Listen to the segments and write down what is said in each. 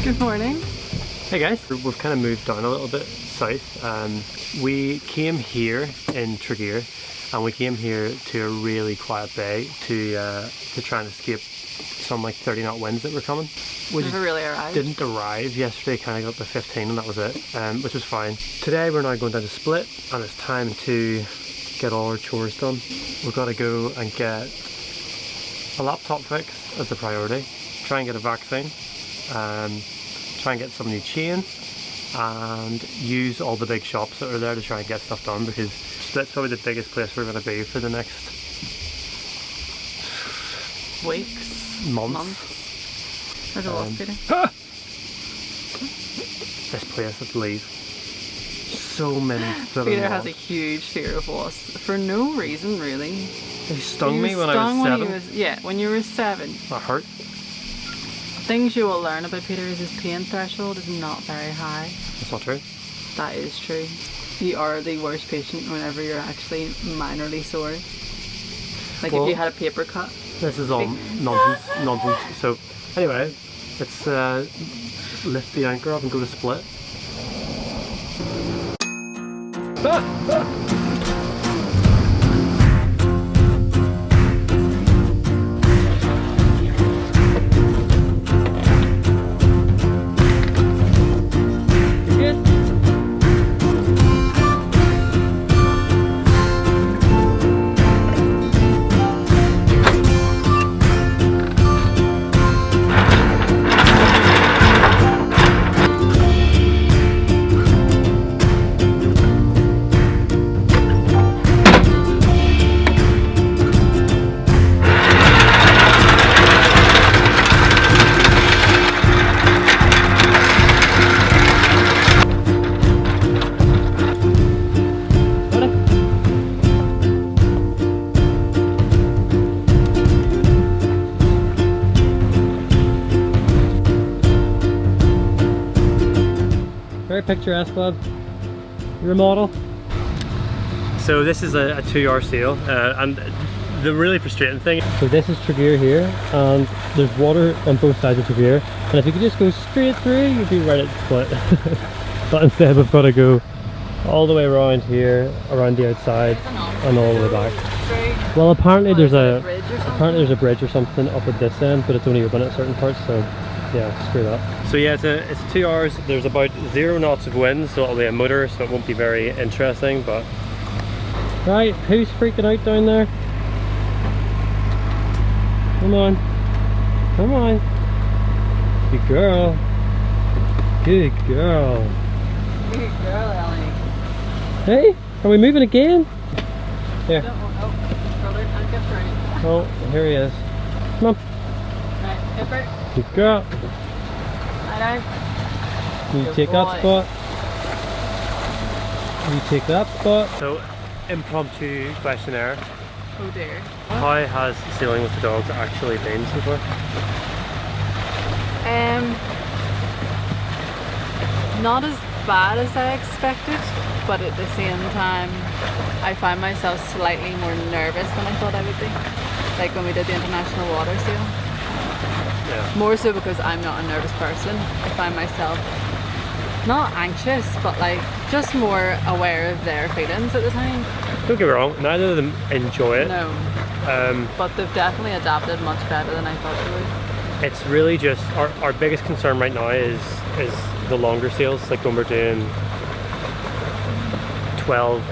Good morning. Hey guys, we've kind of moved down a little bit south. We came here in Tregear, and we came here to a really quiet bay to try and escape some like 30-knot winds that were coming. We Never really arrived. Didn't arrive yesterday, kind of got to 15 and that was it, which was fine. Today we're now going down to Split, and it's time to get all our chores done. We've got to go and get a laptop fix as a priority, try and get a vaccine, try and get some new chain, and use all the big shops that are there to try and get stuff done, because Split's probably the biggest place we're going to be for the next Weeks? months. Where's the wasp, Peter? This place, let's leave. So many flipping Peter has a wasps. huge fear of wasps for no reason, really. They stung me when I Stung was when 7. when you were 7. That hurt. Things you will learn about Peter is his pain threshold is not very high. That's not true. That is true. You are the worst patient whenever you're actually minorly sore. Like Well, if you had a paper cut. This is all nonsense. So anyway, let's lift the anchor up and go to Split. Very picturesque, lad. You're a model. So this is a 2-hour sail, and the really frustrating thing. So this is Tregear here, and there's water on both sides of Tregear, and if you could just go straight through, you'd be right at Split. But instead we've got to go all the way around here, around the outside, and all the way back. Well, apparently there's a bridge or something up at this end, but it's only open at certain parts, so yeah, screw that. So yeah, it's 2 hours. There's about 0 knots of wind, so it'll be a motor, so it won't be very interesting, but... Right, who's freaking out down there? Come on. Come on. Good girl. Good girl. Good girl, Ellie. Hey, are we moving again? Here. Brother, can't get through. Oh, here he is. Come on. Right, Hipper. Good girl. I know. You Good take boy. that spot. You take that spot. So, impromptu questionnaire. Oh dear. How has sailing with the dogs actually been so far? Not as bad as I expected, but at the same time, I find myself slightly more nervous than I thought I would be. Like when we did the international water sail. Yeah. More so because I'm not a nervous person. I find myself not anxious, but like just more aware of their feelings at the time. Don't get me wrong, neither of them enjoy it. No. But they've definitely adapted much better than I thought they would. It's really just our biggest concern right now is the longer sails, like when we're doing 12,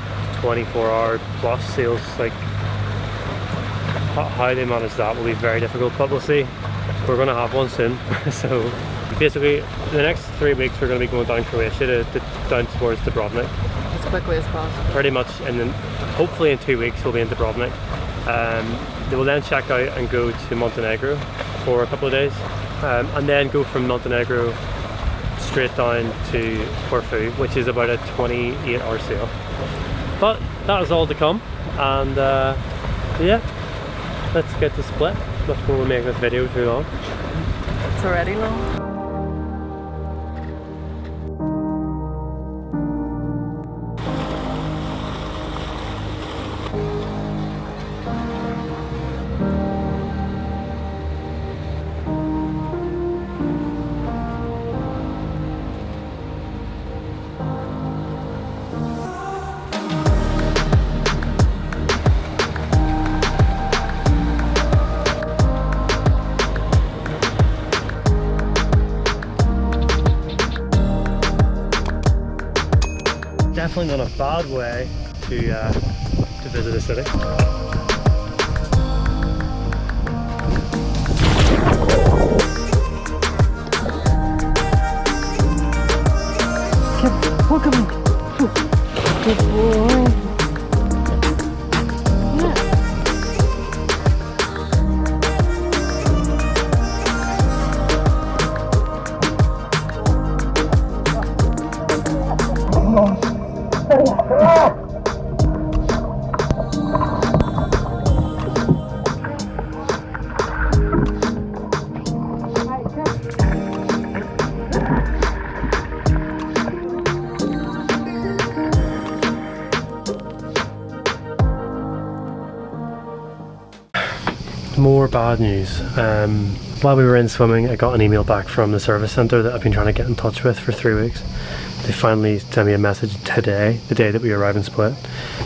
24-hour plus sails. Like how they manage that will be very difficult, but we'll see. We're going to have one soon. So basically the next 3 weeks we're going to be going down Croatia down towards Dubrovnik. As quickly as possible. Pretty much, and then hopefully in 2 weeks we'll be in Dubrovnik. They will then check out and go to Montenegro for a couple of days, and then go from Montenegro straight down to Corfu, which is about a 28-hour sail. But that is all to come, and yeah, let's get to Split before we make this video too long. It's already long. definitely not a bad way to visit a city. Look at me. Good boy. More bad news. While we were in swimming, I got an email back from the service centre that I've been trying to get in touch with for 3 weeks. They finally sent me a message today, the day that we arrive in Split,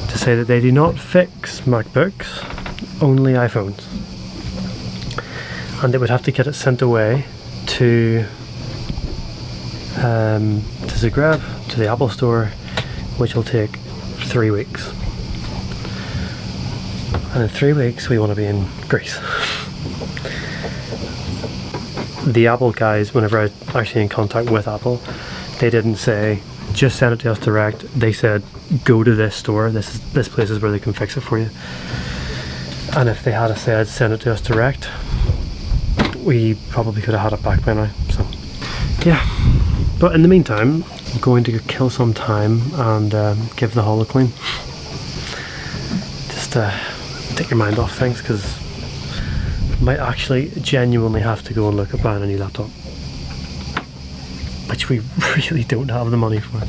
to say that they do not fix MacBooks, only iPhones. And they would have to get it sent away to Zagreb, to the Apple store, which will take 3 weeks. And in 3 weeks we want to be in Greece. The Apple guys, whenever I was actually in contact with Apple, they didn't say just send it to us direct. They said go to this store, this place is where they can fix it for you. And if they had said send it to us direct, we probably could have had it back by now. So yeah, but in the meantime I'm going to kill some time and give the hull a clean, just take your mind off things, because might actually genuinely have to go and look at buying a new laptop, which we really don't have the money for.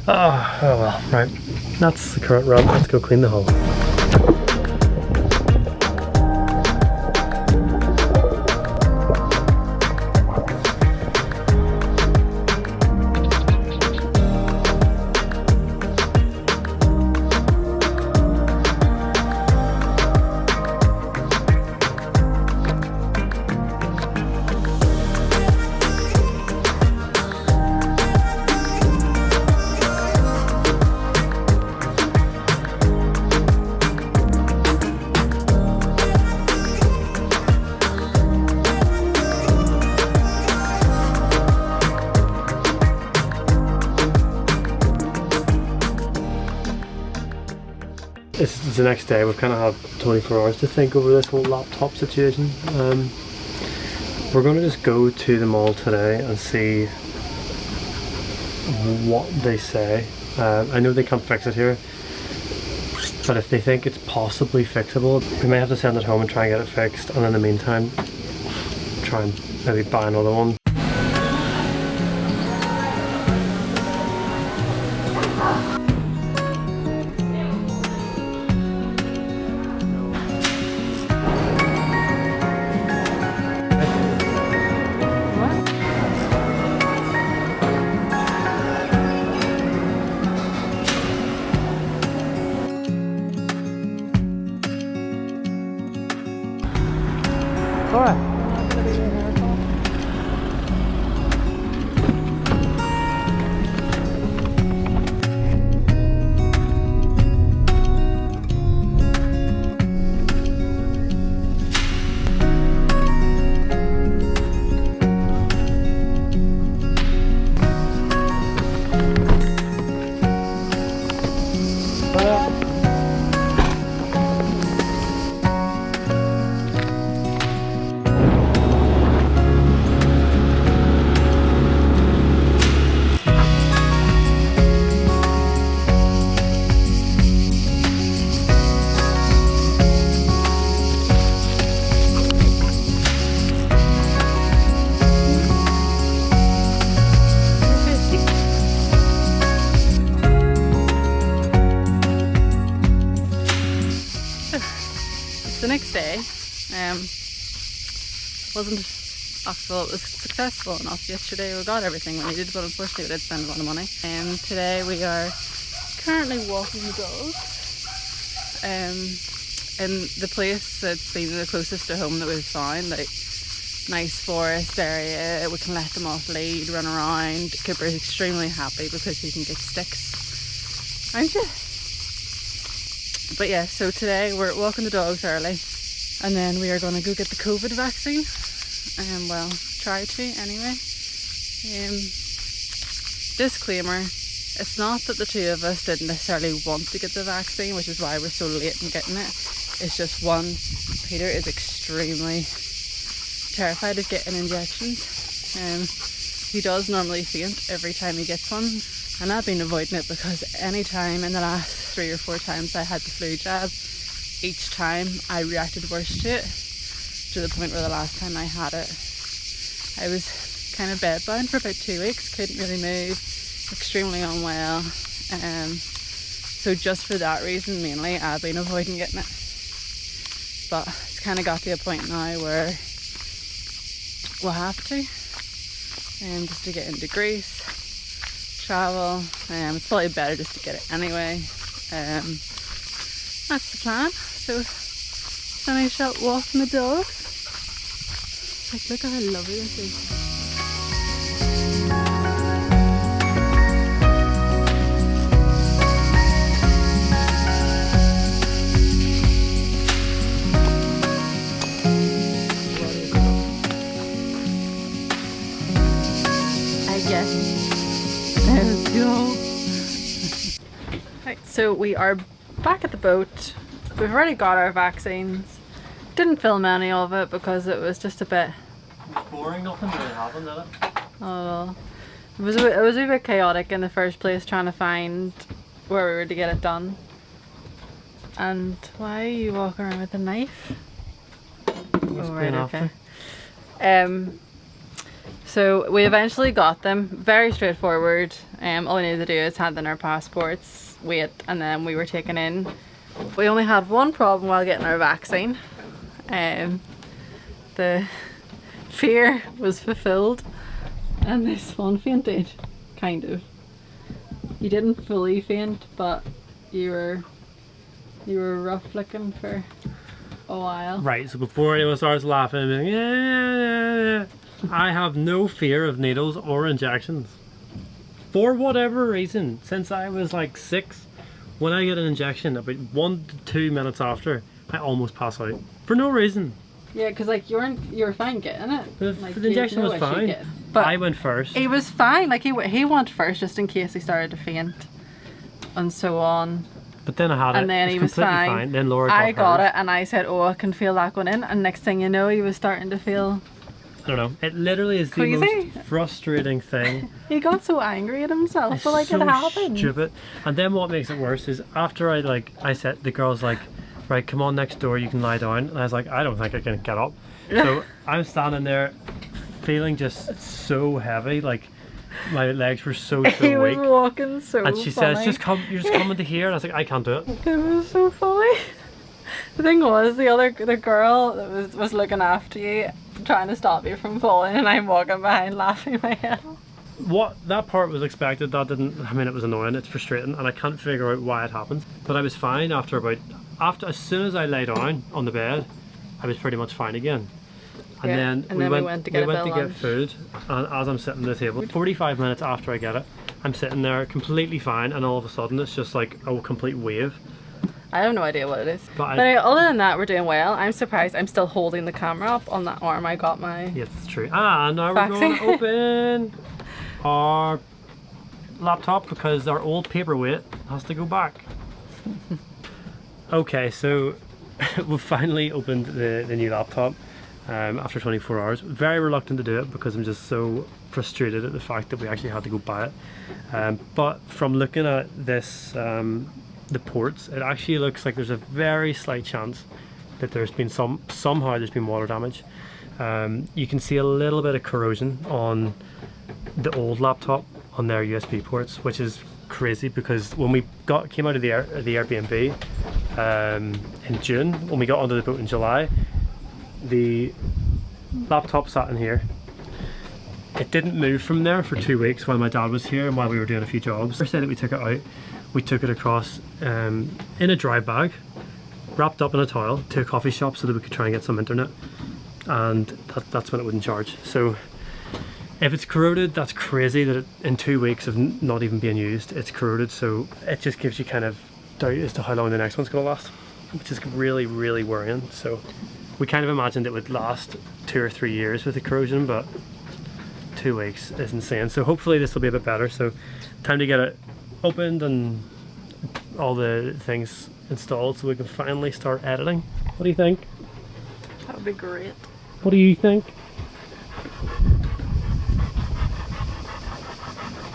Oh well, right, that's the current run. Let's go clean the hull. It's the next day. We've kind of had 24 hours to think over this whole laptop situation. We're going to just go to the mall today and see what they say. I know they can't fix it here, but if they think it's possibly fixable, we may have to send it home and try and get it fixed, and in the meantime try and maybe buy another one. Alright. The next day wasn't well, it was successful enough. Yesterday we got everything we needed, but unfortunately we did spend a lot of money. Today we are currently walking the dogs in the place that's been the closest to home that we've found, like nice forest area. We can let them off lead, run around. Cooper is extremely happy because he can get sticks aren't you? But yeah, so today we're walking the dogs early, and then we are going to go get the COVID vaccine. Well, try to anyway. Disclaimer, it's not that the two of us didn't necessarily want to get the vaccine, which is why we're so late in getting it. It's just one, Peter is extremely terrified of getting injections. He does normally faint every time he gets one, and I've been avoiding it because any time in the last 3 or 4 times I had the flu jab, each time I reacted worse to it, to the point where the last time I had it I was kind of bedbound for about 2 weeks, couldn't really move, extremely unwell, so just for that reason mainly I've been avoiding getting it. But it's kind of got to a point now where we'll have to, just to get into Greece, travel. It's probably better just to get it anyway. That's the plan. So finish up walking the dogs. Like, look at how lovely this is. Let's go. Right, so we are back at the boat. We've already got our vaccines. Didn't film any of it because it was just a bit boring. Nothing really happened, did it? Oh, it was a bit chaotic in the first place, trying to find where we were to get it done. And why are you walking around with a knife? Oh, right, okay. So we eventually got them. Very straightforward. All we needed to do is hand in our passports, wait, and then we were taken in. We only had one problem while getting our vaccine. The fear was fulfilled, and this one fainted, kind of. You didn't fully faint, but you were rough looking for a while. Right, so before anyone starts laughing, I'm like, yeah. I have no fear of needles or injections. For whatever reason, since I was like 6, when I get an injection, about 1 to 2 minutes after, I almost pass out. For no reason. Yeah, because like you were fine getting it. The injection was fine. But I went first. He was fine. Like he went first just in case he started to faint, and so on. But then I had it. And then he was fine. Then Laura got it, and I said, "Oh, I can feel that going in." And next thing you know, he was starting to feel. I don't know. It literally is crazy. The most frustrating thing. He got so angry at himself, It's but like so it happened. Stupid. And then what makes it worse is after I said, the girl's like, right, come on next door, you can lie down. And I was like, I don't think I can get up. So I'm standing there feeling just so heavy, like my legs were so weak. He was walking so And she says, you're just coming to here. And I was like, I can't do it. It was so funny. The thing was, the girl that was looking after you, trying to stop you from falling, and I'm walking behind laughing my head off. That part was expected. That didn't. I mean, it was annoying. It's frustrating, and I can't figure out why it happened. But I was fine after as soon as I lay down on the bed, I was pretty much fine again. And then we went to get food, and as I'm sitting at the table, 45 minutes after I get it, I'm sitting there completely fine, and all of a sudden it's just like a complete wave. I have no idea what it is. But other than that, we're doing well. I'm surprised I'm still holding the camera up on that arm I got my... Yes, it's true. Now we're going to open our laptop because our old paperweight has to go back. Okay, so we've finally opened the new laptop after 24 hours. Very reluctant to do it because I'm just so frustrated at the fact that we actually had to go buy it. But from looking at this... the ports, it actually looks like there's a very slight chance that there's been somehow there's been water damage. You can see a little bit of corrosion on the old laptop on their USB ports, which is crazy because when we came out of the Airbnb in June, when we got onto the boat in July, the laptop sat in here. It didn't move from there for 2 weeks while my dad was here and while we were doing a few jobs. First day that we took it out, we took it across in a dry bag, wrapped up in a towel, to a coffee shop so that we could try and get some internet, and that's when it wouldn't charge. So If it's corroded, that's crazy that in 2 weeks of not even being used, it's corroded. So it just gives you kind of doubt as to how long the next one's going to last, which is really, really worrying. So we kind of imagined it would last 2 or 3 years with the corrosion, but 2 weeks is insane. So hopefully this will be a bit better. So time to get it opened and all the things installed so we can finally start editing. What do you think? That would be great. What do you think?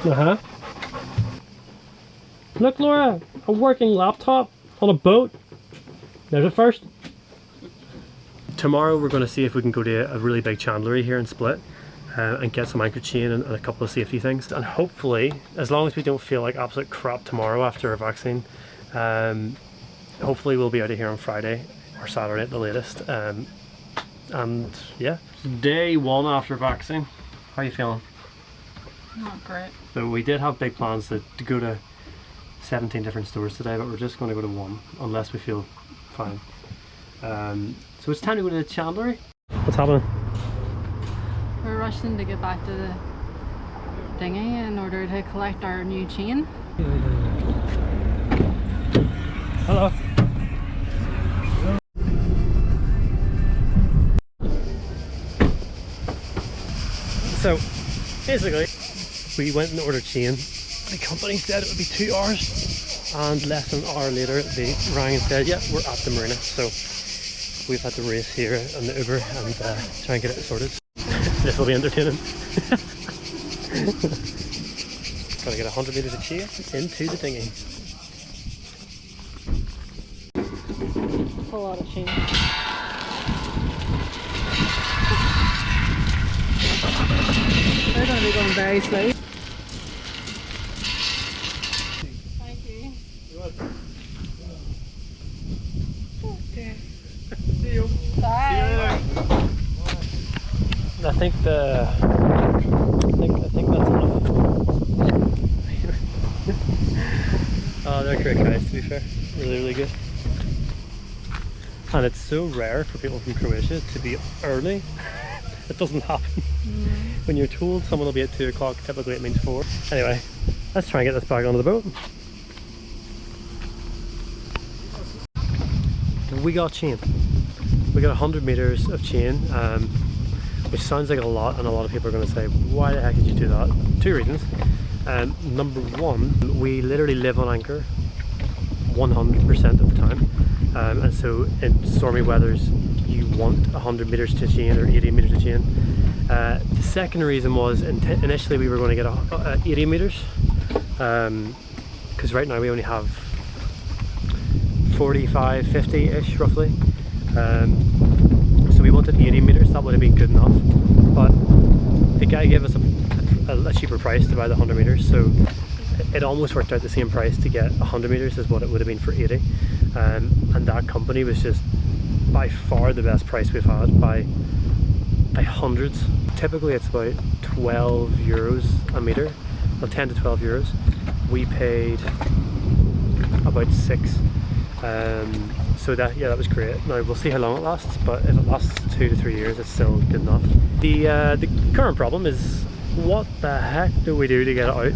Uh-huh. Look, Laura, a working laptop on a boat. There's a first. Tomorrow we're going to see if we can go to a really big chandlery here in Split and get some anchor chain and a couple of safety things. And hopefully, as long as we don't feel like absolute crap tomorrow after our vaccine, hopefully we'll be out of here on Friday or Saturday at the latest. And yeah, day 1 after vaccine. How are you feeling? Not great. So we did have big plans to go to 17 different stores today, but we're just going to go to 1 unless we feel fine. So it's time to go to the chandlery. What's happening? We're rushing to get back to the dinghy in order to collect our new chain. Hello. So basically we went and ordered chain. The company said it would be 2 hours, and less than an hour later they rang and said, yeah, we're at the marina. So we've had to race here on the Uber and try and get it sorted. This will be entertaining. Gotta get 100 meters of chain into the dinghy. That's a lot of chain. They're going to be going very slow. Thank you. You're welcome. Okay. See you. Bye. See you later. I think that's enough. Oh, they're great guys, to be fair. Really, really good. And it's so rare for people from Croatia to be early. It doesn't happen. When you're told someone will be at 2 o'clock, typically it means 4. Anyway, let's try and get this bag onto the boat. We got chain. We got 100 meters of chain, which sounds like a lot, and a lot of people are going to say, why the heck did you do that? 2 reasons. Number 1, we literally live on anchor 100% of the time, and so in stormy weathers you want 100 meters to chain or 80 meters to chain. The second reason was initially we were going to get 80 meters, because right now we only have 45, 50-ish roughly. So we wanted 80 meters, that would have been good enough, but the guy gave us a cheaper price to buy the 100 meters, so it almost worked out the same price to get 100 meters as what it would have been for 80. And that company was just by far the best price we've had by hundreds. Typically it's about 12 euros a meter, well 10 to 12 euros. We paid about 6. So that was great. Now we'll see how long it lasts, but if it lasts 2 to 3 years, it's still good enough. The current problem is, what the heck do we do to get it out?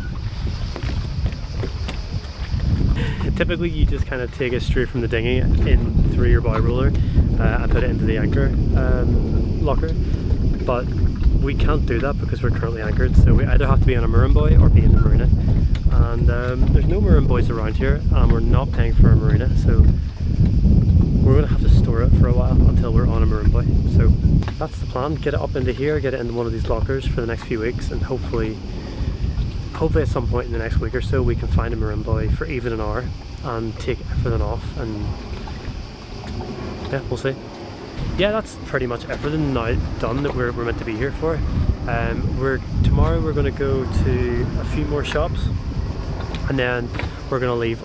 Typically you just kind of take it straight from the dinghy in through your bow roller and put it into the anchor locker, but we can't do that because we're currently anchored, so we either have to be on a marine buoy or be in the marina, and there's no marine buoys around here, and we're not paying for a marina, so we're going to have to store it for a while until we're on a marine buoy. So that's the plan, get it up into here, get it into one of these lockers for the next few weeks, and hopefully at some point in the next week or so we can find a marine buoy for even an hour and take everything off, and yeah, we'll see. Yeah, that's pretty much everything now done that we're meant to be here for. Tomorrow we're going to go to a few more shops, and then we're going to leave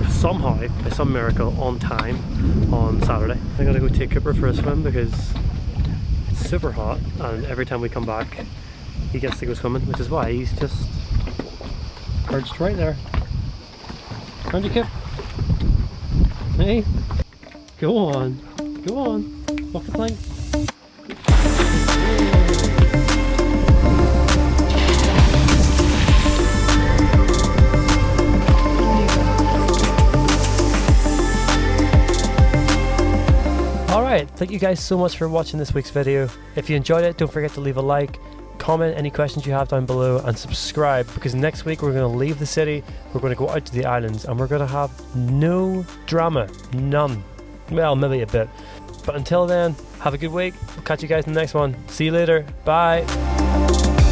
somehow, by some miracle, on time on Saturday. I'm going to go take Cooper for a swim because it's super hot, and every time we come back he gets to go swimming, which is why he's just perched right there. Aren't you, Kip? Hey, go on, walk the plank. Thank you guys so much for watching this week's video. If you enjoyed it, don't forget to leave a like, comment any questions you have down below, and subscribe, because next week we're going to leave the city, we're going to go out to the islands, and we're going to have no drama. None. Well, maybe a bit. But until then, have a good week. We'll catch you guys in the next one. See you later. Bye.